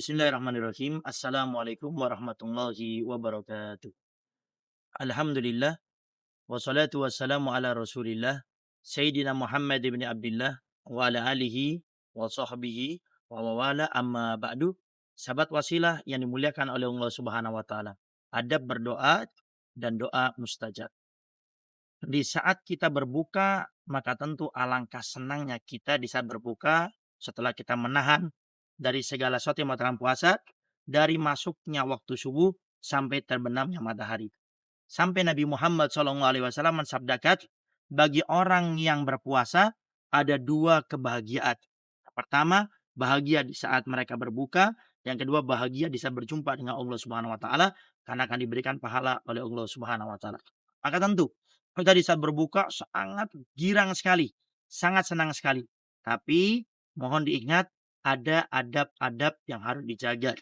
Bismillahirrahmanirrahim. Assalamualaikum warahmatullahi wabarakatuh. Alhamdulillah wassalatu wassalamu ala Rasulillah Sayyidina Muhammad ibn Abdullah wa ala alihi wa sahbihi wa mawala amma ba'du. Sahabat wasilah yang dimuliakan oleh Allah Subhanahu wa taala. Adab berdoa dan doa mustajab. Di saat kita berbuka, maka tentu alangkah senangnya kita di saat berbuka setelah kita menahan dari segala sesuatu yang membatalkan puasa, dari masuknya waktu subuh sampai terbenamnya matahari. Sampai Nabi Muhammad SAW mensabdakan, bagi orang yang berpuasa ada dua kebahagiaan. Pertama, bahagia di saat mereka berbuka. Yang kedua, bahagia di saat berjumpa dengan Allah Subhanahu wa taala karena akan diberikan pahala oleh Allah Subhanahu wa taala. Maka tentu kita di saat berbuka sangat girang sekali, sangat senang sekali. Tapi mohon diingat ada adab-adab yang harus dijaga.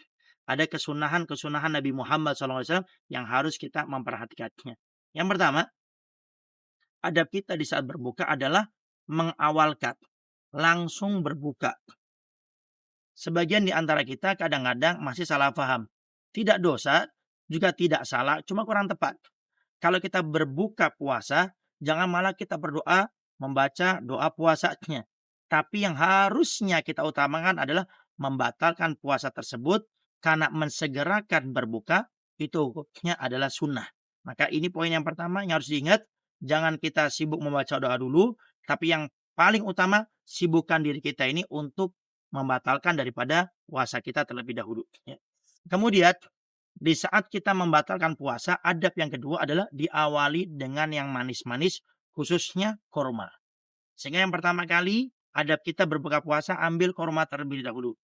Ada kesunahan-kesunahan Nabi Muhammad SAW yang harus kita memperhatikannya. Yang pertama, adab kita di saat berbuka adalah mengawalkan, langsung berbuka. Sebagian di antara kita kadang-kadang masih salah paham. Tidak dosa, juga tidak salah, cuma kurang tepat. Kalau kita berbuka puasa, jangan malah kita berdoa membaca doa puasanya. Tapi yang harusnya kita utamakan adalah membatalkan puasa tersebut karena mensegerakan berbuka itu hukumnya adalah sunnah. Maka ini poin yang pertama yang harus diingat. Jangan kita sibuk membaca doa dulu, tapi yang paling utama sibukkan diri kita ini untuk membatalkan daripada puasa kita terlebih dahulu. Ya. Kemudian di saat kita membatalkan puasa, adab yang kedua adalah diawali dengan yang manis-manis, khususnya korma. Sehingga yang pertama kali, adab kita berbuka puasa, ambil korma terlebih dahulu.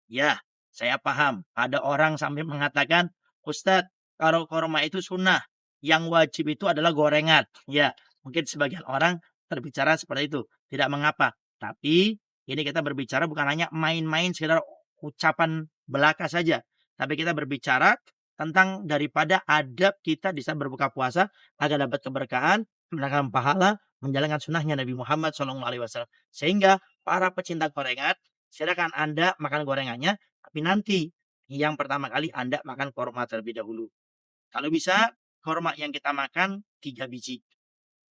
Ya, saya paham. Ada orang sampai mengatakan, Ustadz, kalau korma itu sunnah. Yang wajib itu adalah gorengan. Ya, mungkin sebagian orang berbicara seperti itu. Tidak mengapa. Tapi, ini kita berbicara bukan hanya main-main sekedar ucapan belaka saja. Tapi kita berbicara tentang daripada adab kita di saat berbuka puasa agar dapat keberkahan, mendapatkan pahala, menjalankan sunnahnya Nabi Muhammad SAW. Sehingga para pecinta gorengan, silakan Anda makan gorengannya, tapi nanti yang pertama kali Anda makan korma terlebih dahulu. Kalau bisa, korma yang kita makan 3 biji.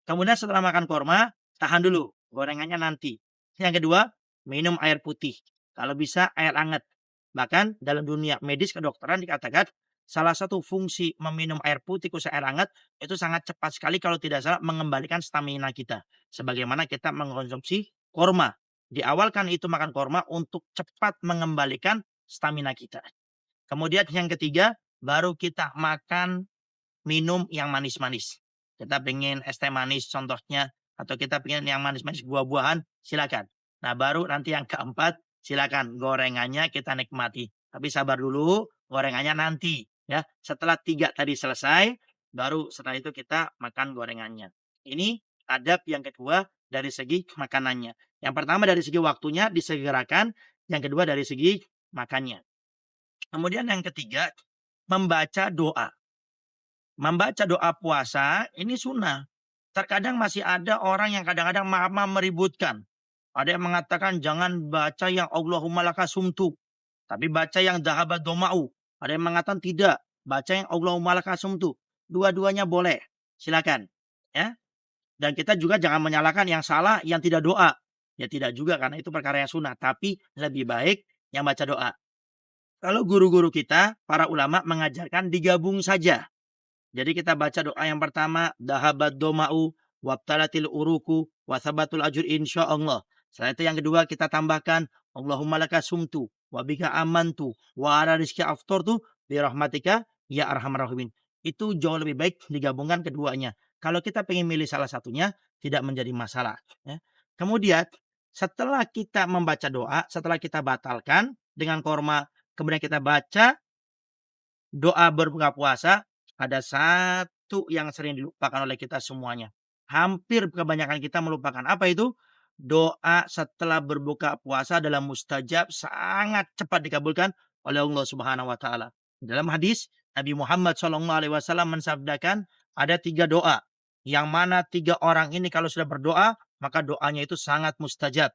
Kemudian setelah makan korma, tahan dulu gorengannya nanti. Yang kedua, minum air putih. Kalau bisa air hangat. Bahkan dalam dunia medis kedokteran dikatakan salah satu fungsi meminum air putih khusus air hangat itu sangat cepat sekali kalau tidak salah mengembalikan stamina kita. Sebagaimana kita mengkonsumsi korma. Diawalkan itu makan korma untuk cepat mengembalikan stamina kita. Kemudian yang ketiga, baru kita makan minum yang manis-manis. Kita pengen es teh manis contohnya, atau kita pengen yang manis-manis buah-buahan, silakan. Nah, baru nanti yang keempat, silakan gorengannya kita nikmati. Tapi sabar dulu, gorengannya nanti ya. Setelah 3 tadi selesai, baru setelah itu kita makan gorengannya. Ini adab yang kedua dari segi makanannya. Yang pertama dari segi waktunya disegerakan, yang kedua dari segi makannya. Kemudian yang ketiga, membaca doa. Membaca doa puasa ini sunnah. Terkadang masih ada orang yang kadang-kadang mama meributkan. Ada yang mengatakan jangan baca yang Allahumma lakasumtu, tapi baca yang dhahabat doma'u. Ada yang mengatakan tidak, baca yang Allahumma lakasumtu. Dua-duanya boleh. Silakan. Ya. Dan kita juga jangan menyalahkan yang salah yang tidak doa. Ya tidak juga karena itu perkara yang sunnah, tapi lebih baik yang baca doa. Kalau guru-guru kita, para ulama mengajarkan digabung saja. Jadi kita baca doa yang pertama, dahabat doma'u, wabtalatil uruku, wasabatul ajur insyaallah. Setelah itu yang kedua kita tambahkan, Allahumma laka sumtu, wabika amantu, wa ala rizki aftortu, birahmatika, ya arhamar rahimin. Itu jauh lebih baik digabungkan keduanya. Kalau kita pengen milih salah satunya, tidak menjadi masalah. Ya. Kemudian, setelah kita membaca doa, setelah kita batalkan dengan korma, kemudian kita baca doa berbuka puasa, ada satu yang sering dilupakan oleh kita semuanya. Hampir kebanyakan kita melupakan. Apa itu? Doa setelah berbuka puasa dalam mustajab sangat cepat dikabulkan oleh Allah Subhanahu wa taala. Dalam hadis Nabi Muhammad SAW mensabdakan ada 3 doa. Yang mana 3 orang ini kalau sudah berdoa, maka doanya itu sangat mustajab.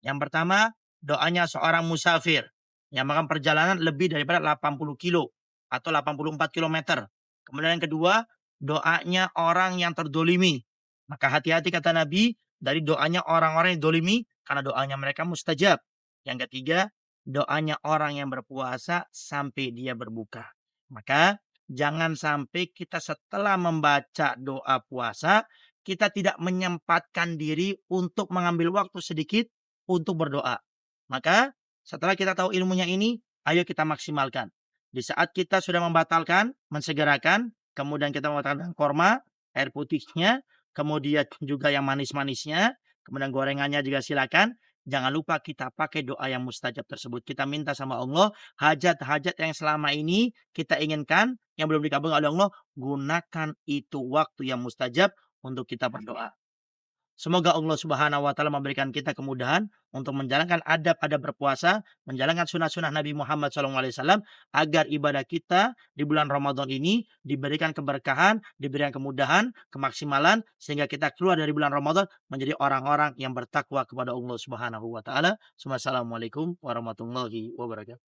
Yang pertama, doanya seorang musafir. yang makan perjalanan lebih daripada 80 kilo atau 84 kilometer. Kemudian yang kedua, doanya orang yang terdolimi. Maka hati-hati kata Nabi dari doanya orang-orang yang dolimi karena doanya mereka mustajab. Yang ketiga, doanya orang yang berpuasa sampai dia berbuka. Maka jangan sampai kita setelah membaca doa puasa, kita tidak menyempatkan diri untuk mengambil waktu sedikit untuk berdoa. Maka setelah kita tahu ilmunya ini, ayo kita maksimalkan. Di saat kita sudah membatalkan, mensegerakan, kemudian kita membatalkan korma, air putihnya, kemudian juga yang manis-manisnya, kemudian gorengannya juga silakan. Jangan lupa kita pakai doa yang mustajab tersebut. Kita minta sama Allah, hajat-hajat yang selama ini kita inginkan, yang belum dikabulkan oleh Allah, gunakan itu waktu yang mustajab untuk kita berdoa. Semoga Allah Subhanahu wa taala memberikan kita kemudahan untuk menjalankan adab-adab berpuasa, menjalankan sunah-sunah Nabi Muhammad SAW, agar ibadah kita di bulan Ramadan ini diberikan keberkahan, diberikan kemudahan, kemaksimalan, sehingga kita keluar dari bulan Ramadan menjadi orang-orang yang bertakwa kepada Allah Subhanahu wa taala. Wassalamualaikum warahmatullahi wabarakatuh.